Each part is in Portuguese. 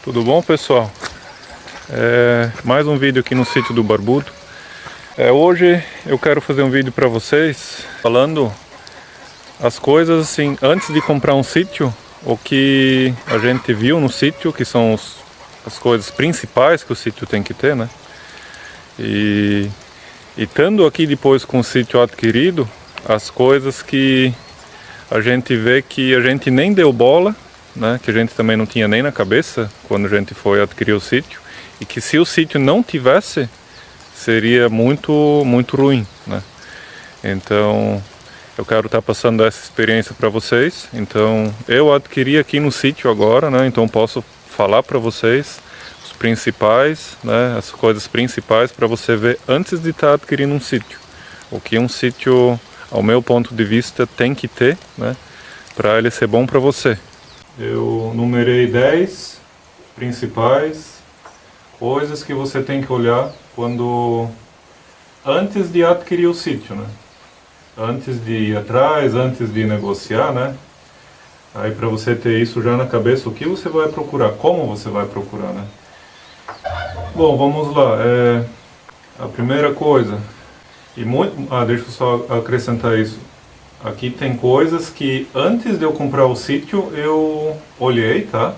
Tudo bom, pessoal? Mais um vídeo aqui no sítio do Barbudo. Hoje eu quero fazer um vídeo para vocês falando as coisas assim, antes de comprar um sítio, o que a gente viu no sítio, que são as coisas principais que o sítio tem que ter, né? E estando aqui depois com o sítio adquirido, as coisas que a gente vê que a gente nem deu bola, né, que a gente também não tinha nem na cabeça quando a gente foi adquirir o sítio, e que se o sítio não tivesse, seria muito ruim, né? Então eu quero estar passando essa experiência para vocês. Então eu adquiri aqui no sítio agora, né? Então posso falar para vocês os principais, né, as coisas principais para você ver antes de estar adquirindo um sítio. O que um sítio, ao meu ponto de vista, tem que ter, né, para ele ser bom para você. Eu numerei 10 principais coisas que você tem que olhar antes de adquirir o sítio, né? Antes de ir atrás, antes de negociar, né? Aí para você ter isso já na cabeça, o que você vai procurar, como você vai procurar, né? Bom, vamos lá. A primeira coisa, deixa eu só acrescentar isso. Aqui tem coisas que antes de eu comprar o sítio eu olhei, tá?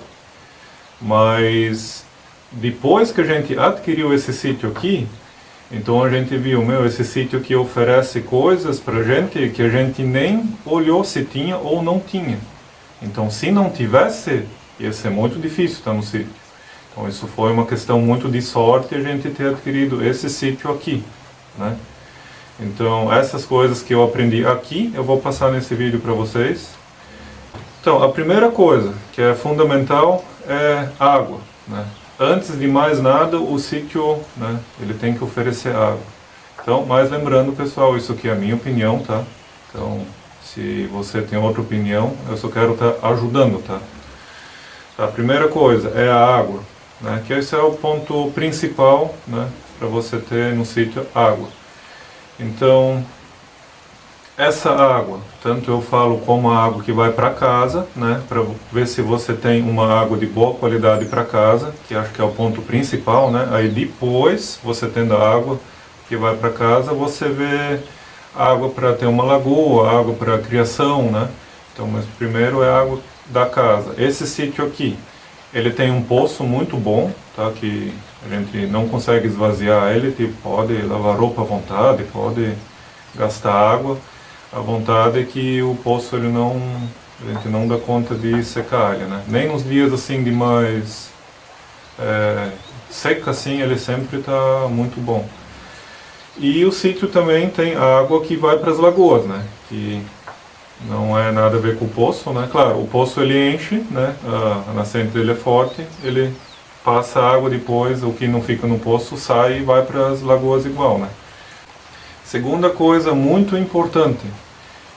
Mas depois que a gente adquiriu esse sítio aqui, então a gente viu, esse sítio aqui oferece coisas pra gente que a gente nem olhou se tinha ou não tinha. Então se não tivesse, ia ser muito difícil estar no sítio. Então isso foi uma questão muito de sorte a gente ter adquirido esse sítio aqui, né? Então essas coisas que eu aprendi aqui, eu vou passar nesse vídeo para vocês. Então a primeira coisa que é fundamental é água, né? Antes de mais nada, o sítio, né, ele tem que oferecer água. Então, mas lembrando, pessoal, isso aqui é a minha opinião, tá? Então, se você tem outra opinião, eu só quero estar ajudando, tá? A primeira coisa é a água, né? Que esse é o ponto principal, né, para você ter no sítio água. Então, essa água, tanto eu falo como a água que vai para casa, né, para ver se você tem uma água de boa qualidade para casa, que acho que é o ponto principal, né? Aí depois, você tendo a água que vai para casa, você vê água para ter uma lagoa, água para criação, né? Então, mas primeiro é a água da casa. Esse sítio aqui, ele tem um poço muito bom, tá? Que a gente não consegue esvaziar ele, tipo, pode lavar roupa à vontade, pode gastar água à vontade, que o poço a gente não dá conta de secar ele, né? Nem nos dias assim de mais seca assim, ele sempre está muito bom. E o sítio também tem água que vai para as lagoas, né? Que não é nada a ver com o poço, né? Claro, o poço ele enche, né? A nascente dele é forte, ele passa água depois, o que não fica no poço sai e vai para as lagoas igual, né? Segunda coisa muito importante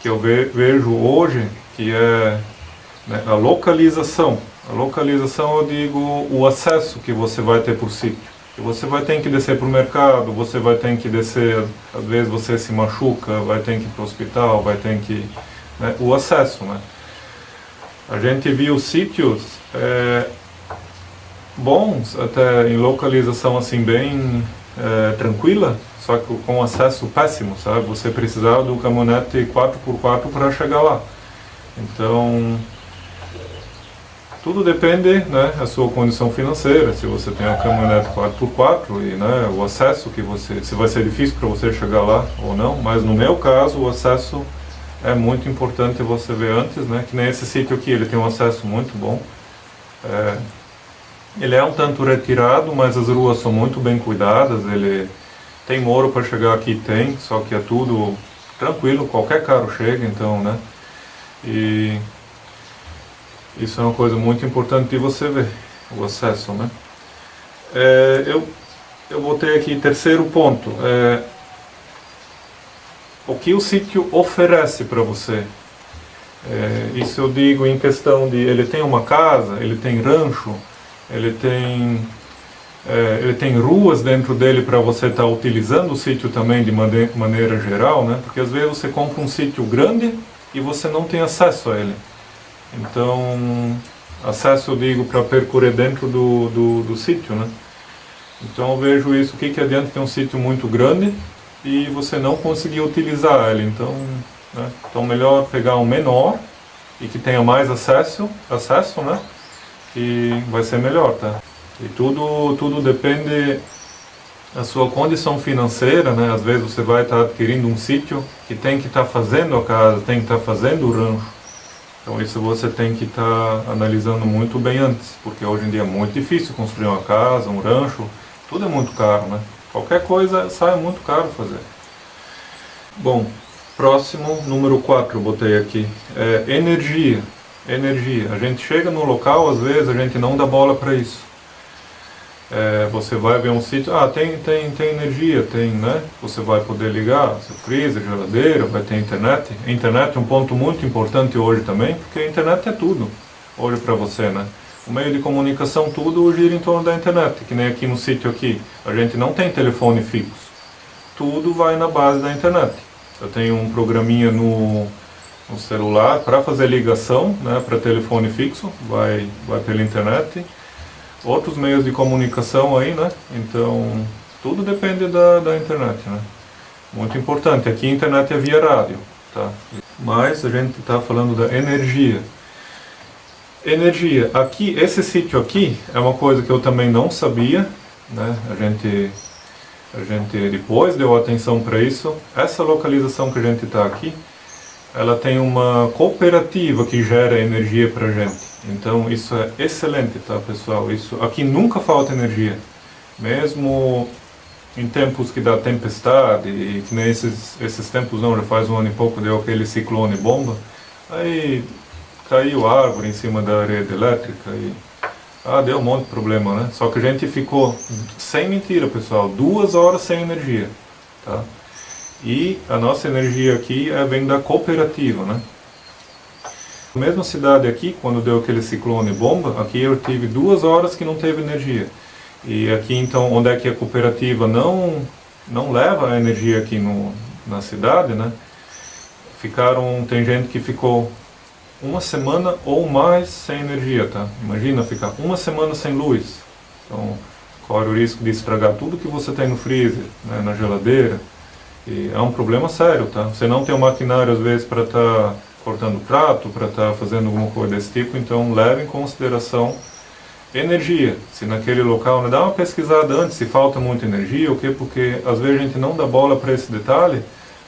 que eu vejo hoje, que é, né, a localização. A localização, eu digo, o acesso que você vai ter por sítio. Que você vai ter que descer para o mercado, você vai ter que descer, às vezes você se machuca, vai ter que ir para o hospital, vai ter que... né, o acesso, né? A gente viu sítios bons, até em localização assim bem tranquila, só que com acesso péssimo, sabe? Você precisava do caminhonete 4x4 para chegar lá. Então, tudo depende, né, da sua condição financeira. Se você tem um caminhonete 4x4 e, né, o acesso se vai ser difícil para você chegar lá ou não, mas no meu caso o acesso é muito importante você ver antes, né? Que nem esse sítio aqui, ele tem um acesso muito bom. Ele é um tanto retirado, mas as ruas são muito bem cuidadas. Ele tem muro para chegar aqui, só que é tudo tranquilo, qualquer carro chega, então, né? E isso é uma coisa muito importante de você ver, o acesso, né? Eu botei aqui terceiro ponto, o que o sítio oferece para você. Isso eu digo em questão de, ele tem uma casa, ele tem rancho, ele tem ruas dentro dele para você estar utilizando o sítio também de maneira geral, né? Porque às vezes você compra um sítio grande e você não tem acesso a ele. Então acesso eu digo para percorrer dentro do sítio, né? Então eu vejo isso, o que adianta ter um sítio muito grande e você não conseguir utilizar ele. Então, né? Então melhor pegar um menor e que tenha mais acesso, né? E vai ser melhor, tá? E tudo depende da sua condição financeira, né? Às vezes você vai estar adquirindo um sítio que tem que estar fazendo a casa, tem que estar fazendo o rancho. Então isso você tem que estar analisando muito bem antes, porque hoje em dia é muito difícil construir uma casa, um rancho, tudo é muito caro, né? Qualquer coisa sai muito caro fazer. Bom, próximo, número 4, eu botei aqui, energia. Energia. A gente chega no local, às vezes a gente não dá bola para isso. Você vai ver um sítio, tem energia, tem, né? Você vai poder ligar seu freezer, geladeira, vai ter internet. A internet é um ponto muito importante hoje também, porque a internet é tudo hoje para você, né? O meio de comunicação tudo gira em torno da internet, que nem aqui no sítio aqui. A gente não tem telefone fixo. Tudo vai na base da internet. Eu tenho um programinha no celular para fazer ligação, né, para telefone fixo, vai pela internet. Outros meios de comunicação aí, né? Então, tudo depende da internet, né? Muito importante. Aqui a internet é via rádio, tá? Mas a gente está falando da energia. Energia. Aqui, esse sítio aqui é uma coisa que eu também não sabia, né? A gente depois deu atenção para isso. Essa localização que a gente está aqui, ela tem uma cooperativa que gera energia para a gente. Então isso é excelente, tá, pessoal? Isso aqui nunca falta energia, mesmo em tempos que dá tempestade, e que nem esses tempos não, já faz um ano e pouco deu aquele ciclone bomba, aí caiu árvore em cima da rede elétrica e deu um monte de problema, né? Só que a gente ficou, sem mentira, pessoal, 2 horas sem energia, tá? E a nossa energia aqui vem da cooperativa, né? Na mesma cidade aqui, quando deu aquele ciclone bomba, aqui eu tive 2 horas que não teve energia. E aqui então, onde é que a cooperativa não leva a energia aqui na cidade, né? Tem gente que ficou 1 semana ou mais sem energia, tá? Imagina ficar 1 semana sem luz. Então, corre o risco de estragar tudo que você tem no freezer, né, na geladeira. E é um problema sério, tá? Você não tem um maquinário às vezes para estar cortando prato, para estar fazendo alguma coisa desse tipo, então leve em consideração energia. Se naquele local, né, dá uma pesquisada antes se falta muita energia, o quê? Porque às vezes a gente não dá bola para esse detalhe,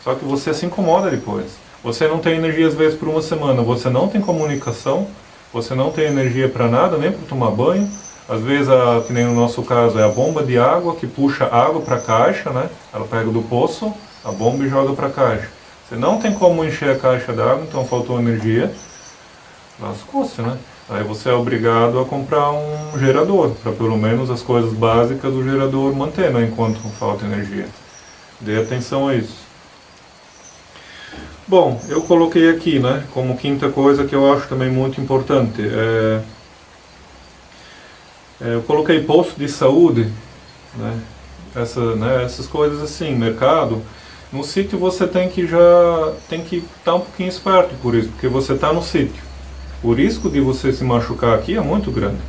só que você se incomoda depois. Você não tem energia às vezes por 1 semana, você não tem comunicação, você não tem energia para nada, nem para tomar banho. Às vezes, que nem no nosso caso, é a bomba de água que puxa água para a caixa, né? Ela pega do poço, a bomba e joga para a caixa. Você não tem como encher a caixa d'água, então faltou energia, lascou-se, né? Aí você é obrigado a comprar um gerador, para pelo menos as coisas básicas do gerador manter, né? Enquanto falta energia. Dê atenção a isso. Bom, eu coloquei aqui, né, como quinta coisa que eu acho também muito importante. Eu coloquei posto de saúde, né, essas coisas assim, mercado. No sítio você tem que estar um pouquinho esperto por isso, porque você está no sítio. O risco de você se machucar aqui é muito grande.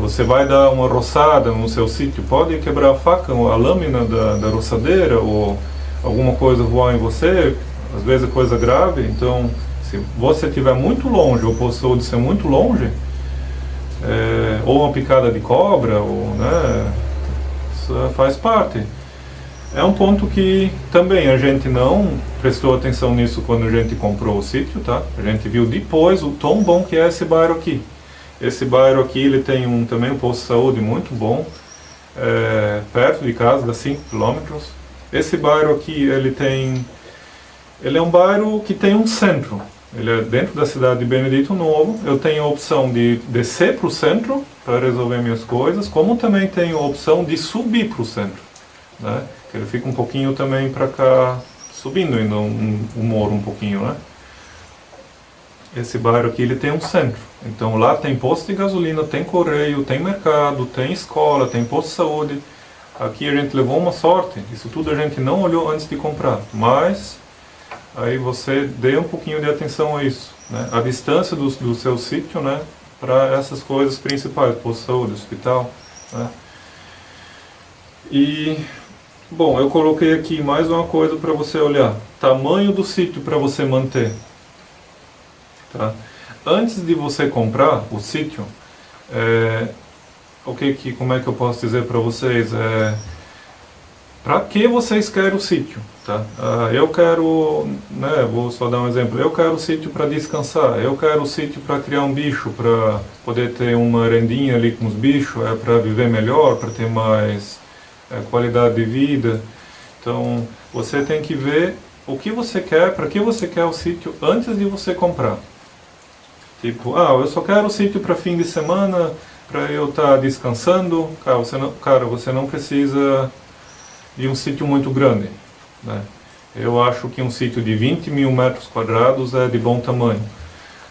Você vai dar uma roçada no seu sítio, pode quebrar a faca, a lâmina da roçadeira, ou alguma coisa voar em você, às vezes é coisa grave. Então, se você estiver muito longe, ou o posto de saúde ser muito longe, ou uma picada de cobra, ou, né, isso faz parte. É um ponto que também a gente não prestou atenção nisso quando a gente comprou o sítio, tá? A gente viu depois o tão bom que é esse bairro aqui. Esse bairro aqui, ele tem também um posto de saúde muito bom, perto de casa, dá 5 km. Esse bairro aqui, ele é um bairro que tem um centro. Ele é dentro da cidade de Benedito Novo. Eu tenho a opção de descer para o centro para resolver minhas coisas, como também tenho a opção de subir para o centro, né? Que ele fica um pouquinho também para cá, subindo ainda um morro um pouquinho, né? Esse bairro aqui, ele tem um centro. Então lá tem posto de gasolina, tem correio, tem mercado, tem escola, tem posto de saúde. Aqui a gente levou uma sorte, isso tudo a gente não olhou antes de comprar, mas aí você dê um pouquinho de atenção a isso. né, a distância do seu sítio, né, para essas coisas principais, posto de saúde, hospital, né. E, bom, eu coloquei aqui mais uma coisa para você olhar, tamanho do sítio para você manter. Tá? Antes de você comprar o sítio, como é que eu posso dizer para vocês? Para que vocês querem o sítio? Tá? Eu quero, né, vou só dar um exemplo, eu quero o sítio para descansar, eu quero o sítio para criar um bicho, para poder ter uma rendinha ali com os bichos, para viver melhor, para ter mais qualidade de vida. Então, você tem que ver o que você quer, para que você quer o sítio antes de você comprar. Tipo, eu só quero o sítio para fim de semana, para eu estar descansando. Você não precisa de um sítio muito grande, né? Eu acho que um sítio de 20 mil metros quadrados é de bom tamanho.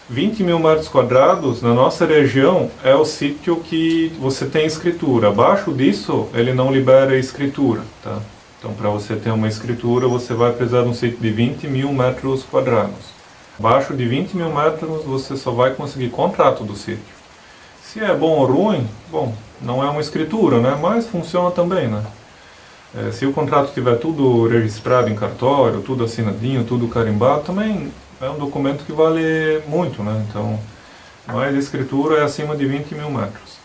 20 mil metros quadrados, na nossa região, é o sítio que você tem escritura. Abaixo disso, ele não libera escritura, tá? Então, para você ter uma escritura, você vai precisar de um sítio de 20 mil metros quadrados. Abaixo de 20 mil metros, você só vai conseguir contrato do sítio. Se é bom ou ruim, bom, não é uma escritura, né? Mas funciona também, né? Se o contrato tiver tudo registrado em cartório, tudo assinadinho, tudo carimbado, também é um documento que vale muito, né? Então, mas a escritura é acima de 20 mil metros.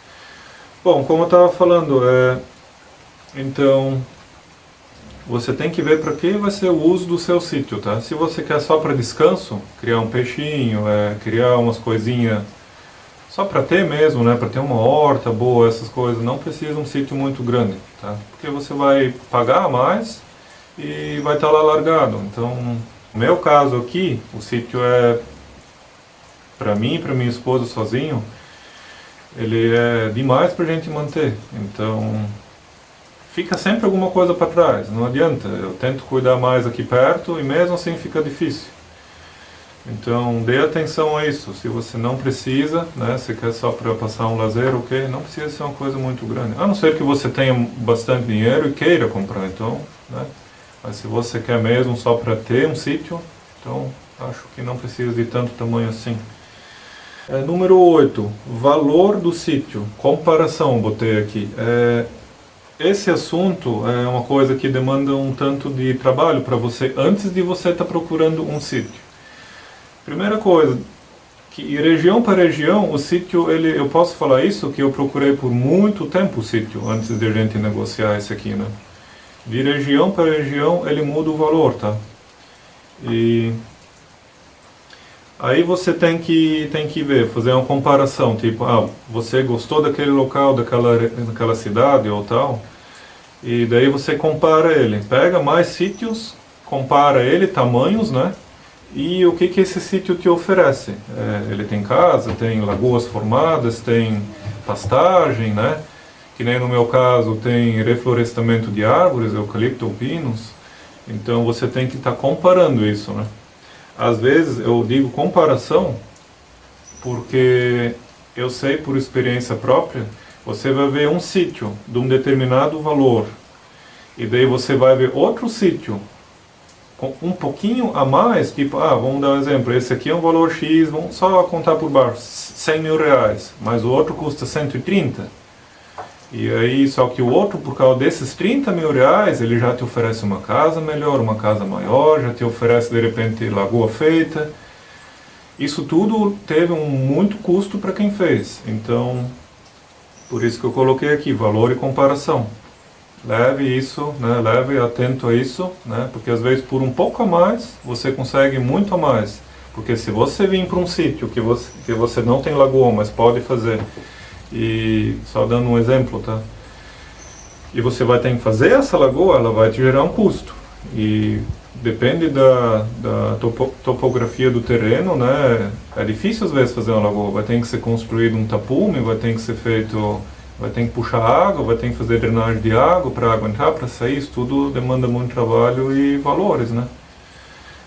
Bom, como eu estava falando, então, você tem que ver para que vai ser o uso do seu sítio, tá? Se você quer só para descanso, criar um peixinho, criar umas coisinhas só para ter mesmo, né? Para ter uma horta boa, essas coisas, não precisa um sítio muito grande, tá? Porque você vai pagar mais e vai estar lá largado. Então, no meu caso aqui, o sítio para mim e para minha esposa sozinho, ele é demais para a gente manter. Então, fica sempre alguma coisa para trás, não adianta. Eu tento cuidar mais aqui perto e mesmo assim fica difícil. Então, dê atenção a isso. Se você não precisa, né, se quer só para passar um lazer, ok, não precisa ser uma coisa muito grande. A não ser que você tenha bastante dinheiro e queira comprar, então, né? Mas se você quer mesmo só para ter um sítio, então acho que não precisa de tanto tamanho assim. Número 8, valor do sítio. Comparação, botei aqui. Esse assunto é uma coisa que demanda um tanto de trabalho para você antes de você estar procurando um sítio. Primeira coisa, que região para região, o sítio, eu posso falar isso, que eu procurei por muito tempo o sítio antes de a gente negociar esse aqui, né? De região para região, ele muda o valor, tá? E aí você tem que ver, fazer uma comparação, tipo, você gostou daquele local, daquela cidade ou tal, e daí você compara ele, pega mais sítios, compara ele, tamanhos, né? E o que esse sítio te oferece? Ele tem casa, tem lagoas formadas, tem pastagem, né? Que nem no meu caso tem reflorestamento de árvores, eucalipto ou pinos. Então você tem que estar comparando isso, né? Às vezes eu digo comparação porque eu sei por experiência própria, você vai ver um sítio de um determinado valor e daí você vai ver outro sítio com um pouquinho a mais, tipo, vamos dar um exemplo, esse aqui é um valor X, vamos só contar por baixo, 100 mil reais, mas o outro custa 130. E aí, só que o outro, por causa desses 30 mil reais, ele já te oferece uma casa melhor, uma casa maior, já te oferece, de repente, lagoa feita. Isso tudo teve muito custo para quem fez. Então, por isso que eu coloquei aqui, valor e comparação. Leve isso, né, leve atento a isso, né, porque às vezes por um pouco a mais, você consegue muito a mais. Porque se você vir para um sítio que você não tem lagoa, mas pode fazer, e só dando um exemplo, tá? E você vai ter que fazer essa lagoa, ela vai te gerar um custo. E depende da topografia do terreno, né? É difícil às vezes fazer uma lagoa, vai ter que ser construído um tapume, vai ter que ser feito, vai ter que puxar água, vai ter que fazer drenagem de água para a água entrar, para sair, isso tudo demanda muito trabalho e valores, né?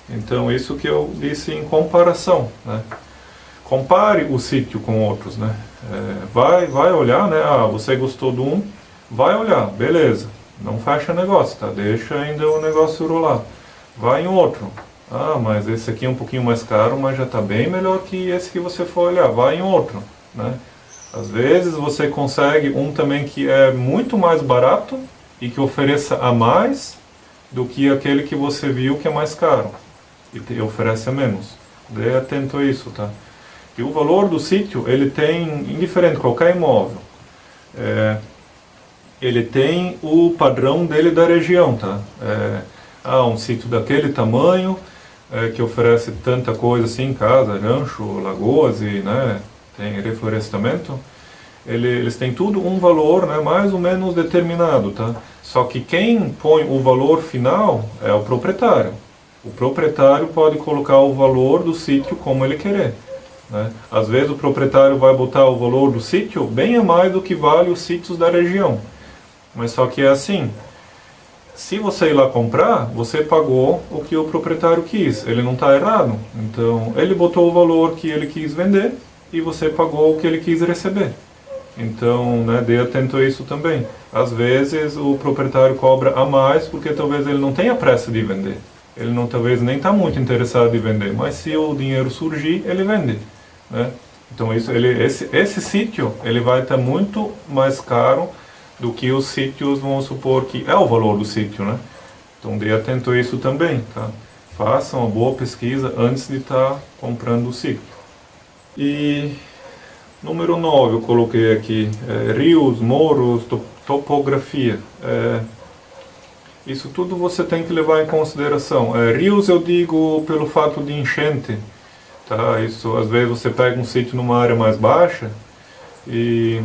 Então isso que eu disse em comparação, né? Compare o sítio com outros, né? Vai olhar, né? Você gostou de um, vai olhar, beleza. Não fecha negócio, tá? Deixa ainda o negócio rolar. Vai em outro. Ah, mas esse aqui é um pouquinho mais caro, mas já está bem melhor que esse que você for olhar, vai em outro, né? Às vezes você consegue um também que é muito mais barato e que ofereça a mais do que aquele que você viu que é mais caro e te oferece a menos. Dê atento a isso, tá? E o valor do sítio, ele tem, indiferente qualquer imóvel, ele tem o padrão dele da região, tá? Um sítio daquele tamanho, que oferece tanta coisa assim, casa, rancho, lagoas e, né, tem reflorestamento, eles têm tudo um valor, né, mais ou menos determinado, tá? Só que quem põe o valor final é o proprietário. O proprietário pode colocar o valor do sítio como ele querer, né? Às vezes o proprietário vai botar o valor do sítio bem a mais do que vale os sítios da região. Mas só que é assim, se você ir lá comprar, você pagou o que o proprietário quis, ele não está errado. Então, ele botou o valor que ele quis vender e você pagou o que ele quis receber. Então, né, dê atento a isso também. Às vezes o proprietário cobra a mais porque talvez ele não tenha pressa de vender. Ele não, talvez nem está muito interessado em vender, mas se o dinheiro surgir, ele vende, né? Então, esse sítio ele vai estar muito mais caro do que os sítios, vamos supor que é o valor do sítio, né? Então dê atento a isso também, tá? Faça uma boa pesquisa antes de estar comprando o sítio. E número 9 eu coloquei aqui, rios, morros, topografia. Isso tudo você tem que levar em consideração. Rios eu digo pelo fato de enchente, tá? Isso, às vezes você pega um sítio numa área mais baixa e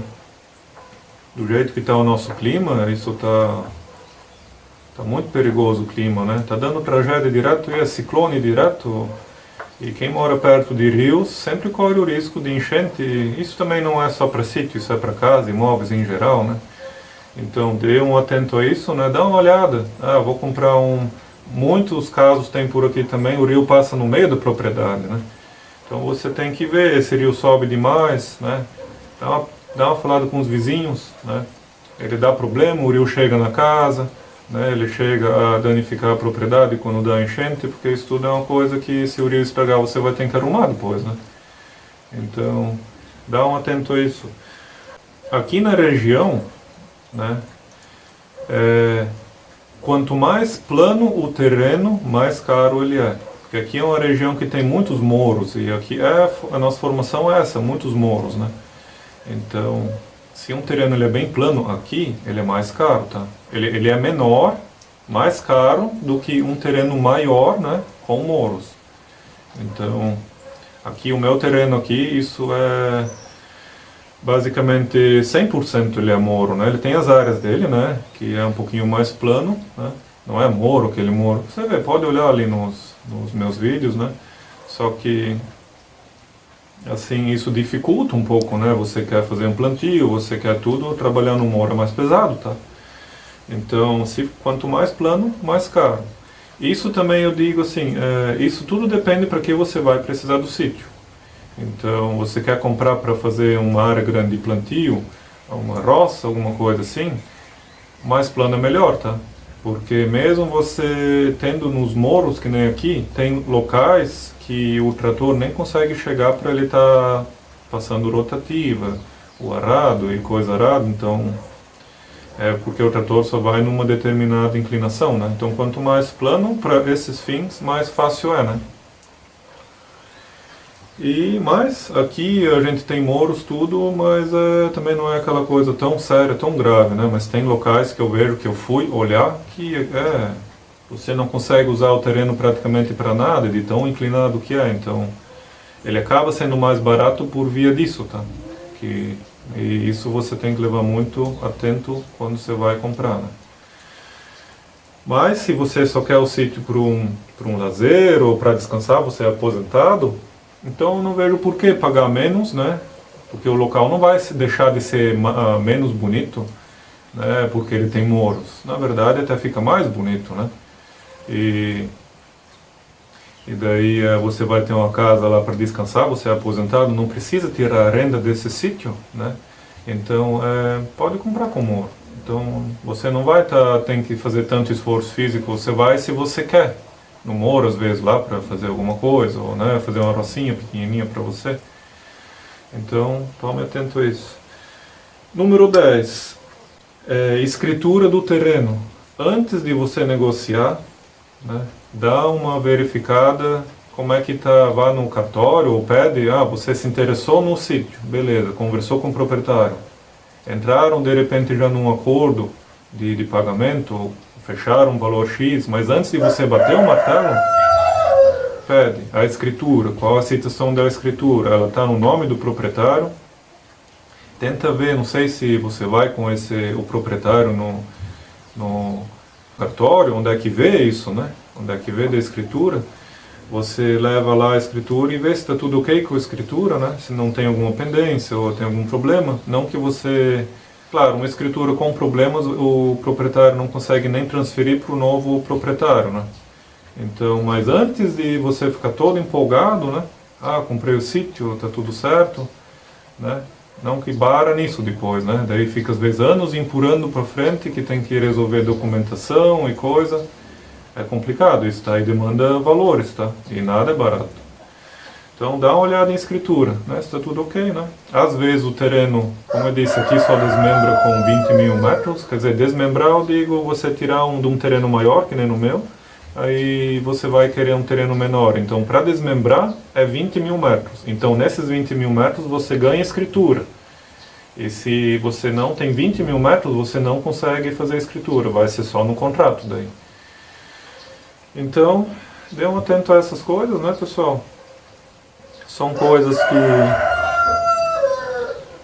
do jeito que está o nosso clima, isso tá muito perigoso o clima, né? Tá dando tragédia direto e ciclone direto. E quem mora perto de rios sempre corre o risco de enchente. Isso também não é só para sítio, isso é para casa, imóveis em geral, né? Então dê um atento a isso, né? Dá uma olhada. Vou comprar muitos casos tem por aqui também, o rio passa no meio da propriedade, né? Então você tem que ver, esse rio sobe demais, né? Dá uma falada com os vizinhos, né? Ele dá problema, o rio chega na casa, né? Ele chega a danificar a propriedade quando dá enchente, porque isso tudo é uma coisa que se o rio estragar você vai ter que arrumar depois, né? Então, dá um atento a isso. Aqui na região, né? Quanto mais plano o terreno, mais caro ele é. Porque aqui é uma região que tem muitos morros, e aqui a nossa formação é essa, muitos morros, né? Então, se um terreno ele é bem plano aqui, ele é mais caro, tá? Ele é menor, mais caro do que um terreno maior, né, com morros. Então, aqui o meu terreno aqui, isso é basicamente 100% ele é morro, né? Ele tem as áreas dele, né, que é um pouquinho mais plano, né? Não é morro, aquele morro. Você vê, pode olhar ali nos meus vídeos, né? Só que assim, isso dificulta um pouco, né? Você quer fazer um plantio, você quer tudo trabalhar numa hora mais pesado, tá? Então, quanto mais plano, mais caro. Isso também eu digo assim, isso tudo depende para que você vai precisar do sítio. Então, você quer comprar para fazer uma área grande de plantio, uma roça, alguma coisa assim, mais plano é melhor, tá? Porque mesmo você tendo nos morros, que nem aqui, tem locais que o trator nem consegue chegar para ele estar passando rotativa, o arado e coisa arada, então porque o trator só vai numa determinada inclinação, né? Então quanto mais plano para esses fins, mais fácil é, né? E mais, aqui a gente tem morros tudo, mas também não é aquela coisa tão séria, tão grave, né? Mas tem locais que eu vejo, que eu fui olhar, que você não consegue usar o terreno praticamente para nada, de tão inclinado que é. Então, ele acaba sendo mais barato por via disso, tá? E isso você tem que levar muito atento quando você vai comprar, né? Mas se você só quer o sítio para um lazer ou para descansar, você é aposentado, então eu não vejo por que pagar menos, né? Porque o local não vai deixar de ser menos bonito, né? Porque ele tem morros. Na verdade até fica mais bonito, né? E daí você vai ter uma casa lá para descansar, você é aposentado, não precisa tirar a renda desse sítio, né? Então pode comprar com morro. Então você não vai ter que fazer tanto esforço físico, você vai se você quer. no moro às vezes lá para fazer alguma coisa, ou né, fazer uma rocinha pequenininha para você. Então, tome atento a isso. Número 10. Escritura do terreno. Antes de você negociar, né, dá uma verificada como é que está, vá no cartório ou pede, você se interessou no sítio, beleza, conversou com o proprietário. Entraram de repente já num acordo de pagamento, fecharam um valor X, mas antes de você bater o martelo, pede a escritura, qual a citação da escritura, ela está no nome do proprietário. Tenta ver, não sei se você vai com o proprietário no cartório, onde é que vê isso, né? Onde é que vê da escritura. Você leva lá a escritura e vê se está tudo ok com a escritura, né? Se não tem alguma pendência ou tem algum problema. Não que você... Claro, uma escritura com problemas, o proprietário não consegue nem transferir para o novo proprietário, né? Então, mas antes de você ficar todo empolgado, né? Comprei o sítio, está tudo certo, né? Não que bara nisso depois, né? Daí fica às vezes anos empurrando para frente, que tem que resolver documentação e coisa. É complicado isso, tá? E demanda valores, tá? E nada é barato. Então dá uma olhada em escritura, né? Se está tudo ok, né? Às vezes o terreno, como eu disse aqui, só desmembra com 20 mil metros. Quer dizer, desmembrar, eu digo, você tirar de um terreno maior, que nem no meu, aí você vai querer um terreno menor. Então, para desmembrar, é 20 mil metros. Então, nesses 20 mil metros, você ganha escritura. E se você não tem 20 mil metros, você não consegue fazer escritura. Vai ser só no contrato daí. Então, dê um atento a essas coisas, né, pessoal? São coisas que...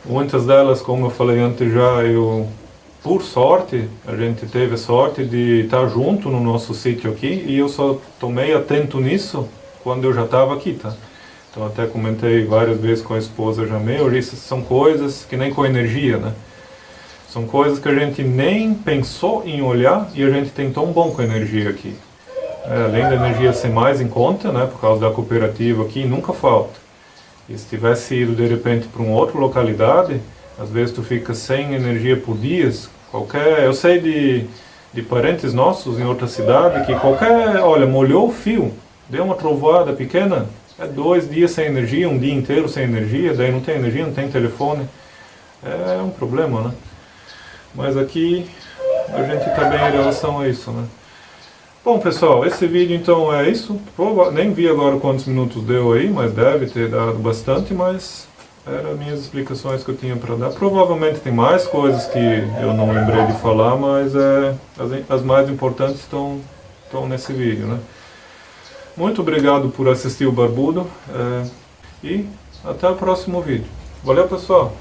Muitas delas, como eu falei antes já, por sorte, a gente teve a sorte de estar junto no nosso sítio aqui, e eu só tomei atento nisso quando eu já estava aqui, tá? Então até comentei várias vezes com a esposa já isso são coisas que nem com energia, né? São coisas que a gente nem pensou em olhar e a gente tem tão bom com a energia aqui. Além da energia ser mais em conta, né, por causa da cooperativa aqui, nunca falta. E se tivesse ido de repente para uma outra localidade, às vezes tu fica sem energia por dias. Eu sei de parentes nossos em outra cidade que olha, molhou o fio, deu uma trovoada pequena, 2 dias sem energia, um dia inteiro sem energia, daí não tem energia, não tem telefone. É um problema, né? Mas aqui a gente está bem em relação a isso, né? Bom, pessoal, esse vídeo então é isso. Nem vi agora quantos minutos deu aí, mas deve ter dado bastante, mas eram as minhas explicações que eu tinha para dar. Provavelmente tem mais coisas que eu não lembrei de falar, mas as mais importantes estão nesse vídeo, né? Muito obrigado por assistir o Barbudo e até o próximo vídeo. Valeu, pessoal!